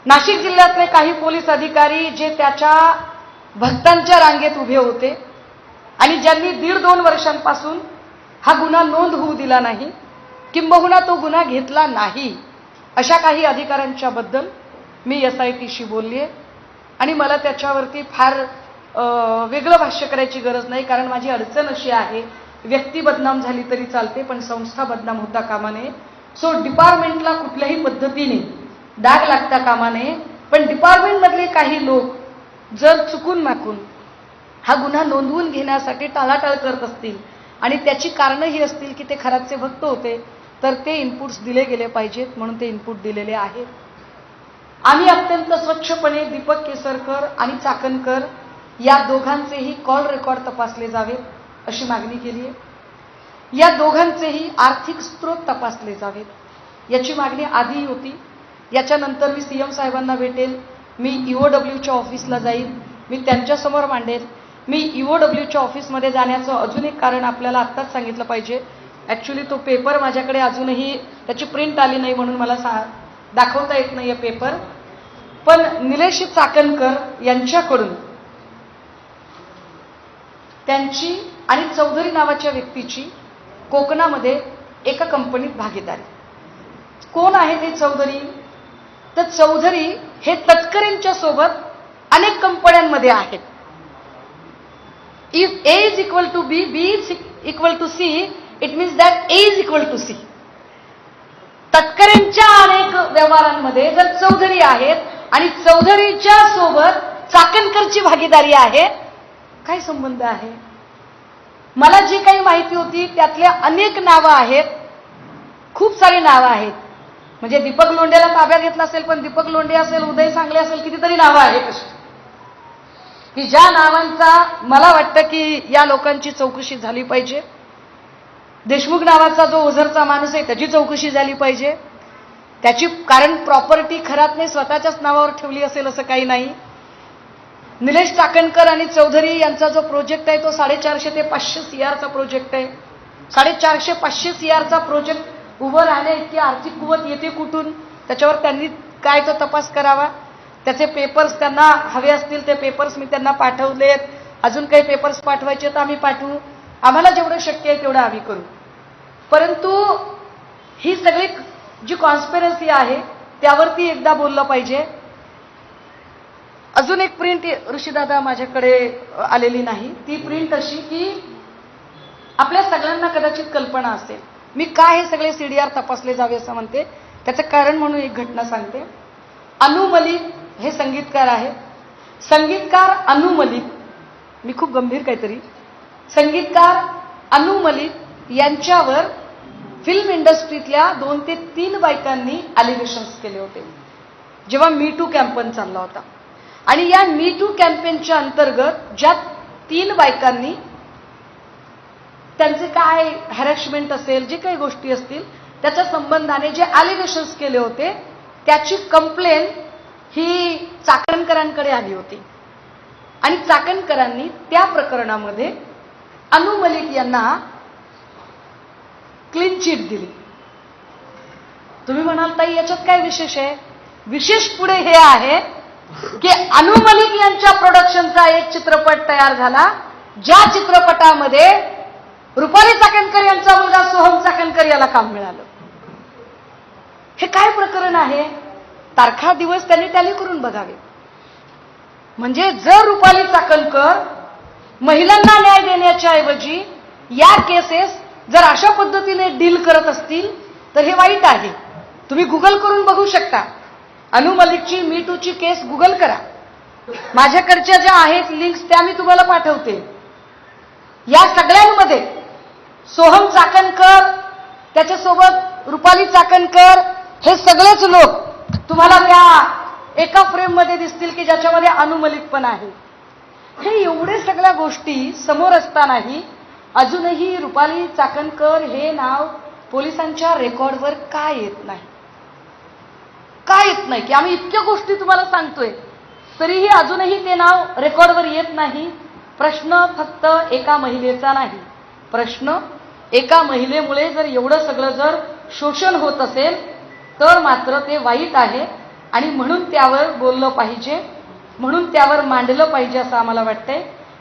नाशिक जिल्ह्यातले काही पोलीस अधिकारी जे त्याच्या भक्तांच्या रांगेत उभे होते आणि ज्यांनी 1.5-2 वर्षांपासून हा गुन्हा नोंद होऊ दिला नाही, किंबहुना तो गुन्हा घेतला नाही, अशा काही अधिकाऱ्यांच्या बद्दल मी SITशी बोललीये आणि मला त्याच्यावरती फार वेगळं भाष्य करायची गरज नाही, कारण माझी अडचण अशी आहे, व्यक्ती बदनाम झाली तरी चालते पण संस्था बदनाम होता कामा नये. सो डिपार्टमेंटला कुठल्याही पद्धतीने डाग लागता कामा नये, पण डिपार्टमेंटमधले काही लोक जर चुकून माकून हा गुन्हा नोंदवून घेण्यासाठी टाळाटाळ करत असतील आणि त्याची कारणं ही असतील की ते खराबचे भक्त होते, तर ते इनपुट्स दिले गेले पाहिजेत, म्हणून ते इनपुट दिलेले आहेत. आम्ही अत्यंत स्वच्छपणे दीपक केसरकर आणि चाकणकर या दोघांचेही कॉल रेकॉर्ड तपासले जावेत अशी मागणी केली आहे. या दोघांचेही आर्थिक स्रोत तपासले जावेत याची मागणी आधी होती. याच्यानंतर मी CM साहेबांना भेटेल, मी EOWच्या ऑफिसला जाईल, मी त्यांच्यासमोर मांडेल. मी EOWच्या ऑफिसमध्ये जाण्याचं अजून एक कारण आपल्याला आत्ताच सांगितलं पाहिजे. ॲक्च्युली तो पेपर माझ्याकडे अजूनही त्याची प्रिंट आली नाही म्हणून मला दाखवता येत नाही आहे पेपर. पण निलेश चाकणकर यांच्याकडून त्यांची आणि चौधरी नावाच्या व्यक्तीची कोकणामध्ये एका कंपनीत भागीदारी. कोण आहे ते चौधरी? तर चौधरी हे तटकरेंच्या सोबत अनेक कंपन्यांमध्ये आहेत. If A is equal to B, B is equal to C, it means that A is equal to C. तटकरेंच्या अनेक व्यवहारांमध्ये जर चौधरी आहेत आणि चौधरीच्या सोबत चाकणकरची भागीदारी आहे, काय संबंध आहे? मला जी काही माहिती होती त्यातले अनेक नावं आहेत, खूप सारी नावं आहेत. म्हणजे दीपक लोंढेला ताब्यात घेतला असेल, पण दीपक लोंढे असेल, उदय सांगले असेल, कितीतरी नावं आहेत अशी की ज्या नावांचा मला वाटतं की या लोकांची चौकशी झाली पाहिजे. देशमुख नावाचा जो ओझरचा माणूस आहे त्याची चौकशी झाली पाहिजे. त्याची कारण प्रॉपर्टी खरातने स्वतःच्याच नावावर ठेवली असेल असं काही नाही. निलेश चाकणकर आणि चौधरी यांचा जो प्रोजेक्ट आहे तो 450 ते 500 CRचा प्रोजेक्ट आहे. 450-500 CRचा प्रोजेक्ट उभं राहण्या इतकी आर्थिक कुवत येते कुठून? त्याच्यावर त्यांनी काय तो तपास करावा. त्याचे पेपर्स त्यांना हवे असतील ते पेपर्स मी त्यांना पाठवलेत. अजून काही पेपर्स पाठवायचे तर आम्ही पाठवू. आम्हाला जेवढं शक्य आहे तेवढं आम्ही करू. परंतु ही सगळी जी कॉन्स्पिरसी आहे त्यावरती एकदा बोललं पाहिजे. अजून एक प्रिंट ऋषीदादा माझ्याकडे आलेली नाही. ती प्रिंट अशी की आपल्या सगळ्यांना कदाचित कल्पना असेल मी काय हे सगळे CDR तपासले जावे असं म्हणते. त्याचं कारण म्हणून एक घटना सांगते. अनु मलिक हे संगीतकार आहेत. संगीतकार अनु मलिक, मी खूप गंभीर काहीतरी, संगीतकार अनु मलिक यांच्यावर फिल्म इंडस्ट्रीतल्या 2 ते 3 बायकांनी अलिगेशन्स केले होते जेव्हा मी टू कॅम्पेन चालला होता. आणि या मी टू कॅम्पेनच्या अंतर्गत ज्या 3 बायकांनी त्यांचे काय हॅरॅसमेंट असेल, जे काही गोष्टी असतील त्याच्या संबंधाने जे अलिगेशन्स केले होते त्याची कंप्लेन ही चाकणकरांकडे आली होती. आणि चाकणकरांनी त्या प्रकरणामध्ये अनु मलिक यांना क्लीन चिट दिली. तुम्ही म्हणाल ताई याच्यात काय विशेष आहे? विशेष पुढे हे आहे की अनु मलिक यांच्या प्रोडक्शनचा एक चित्रपट तयार झाला, ज्या चित्रपटामध्ये रुपाली चाकणकर यांचा मुलगा सोहम चाकणकर याला काम मिळालं. हे काय प्रकरण आहे? तारखा दिवस त्यांनी टॅली करून बघावे. म्हणजे जर रुपाली चाकणकर महिलांना न्याय देण्याच्या ऐवजी या केसेस जर अशा पद्धतीने डील करत असतील तर हे वाईट आहे. तुम्ही गुगल करून बघू शकता. अनु मलिकची मी टूची केस गुगल करा. माझ्याकडच्या ज्या आहेत लिंक्स त्या मी तुम्हाला पाठवते. या सगळ्यांमध्ये सोहम चाकणकर, त्याच्यासोबत रुपाली चाकणकर, हे सगळेच लोक तुम्हाला त्या एका फ्रेम मध्ये दिसतील की ज्याच्यामध्ये अनु मलिक पण आहे. हे एवढे सगळ्या गोष्टी समोर असतानाही अजूनही रुपाली चाकणकर हे नाव पोलिसांच्या रेकॉर्डवर काय येत नाही? काय येत नाही की आम्ही इतक्या गोष्टी तुम्हाला सांगतोय तरीही अजूनही ते नाव रेकॉर्डवर येत नाही. प्रश्न फक्त एका महिलेचा नाही. प्रश्न एका महिलेमुळे जर एवढं सगळं जर शोषण होत असेल तर मात्र ते वाईट आहे. आणि म्हणून त्यावर बोललं पाहिजे, म्हणून त्यावर मांडलं पाहिजे असं आम्हाला वाटतंय.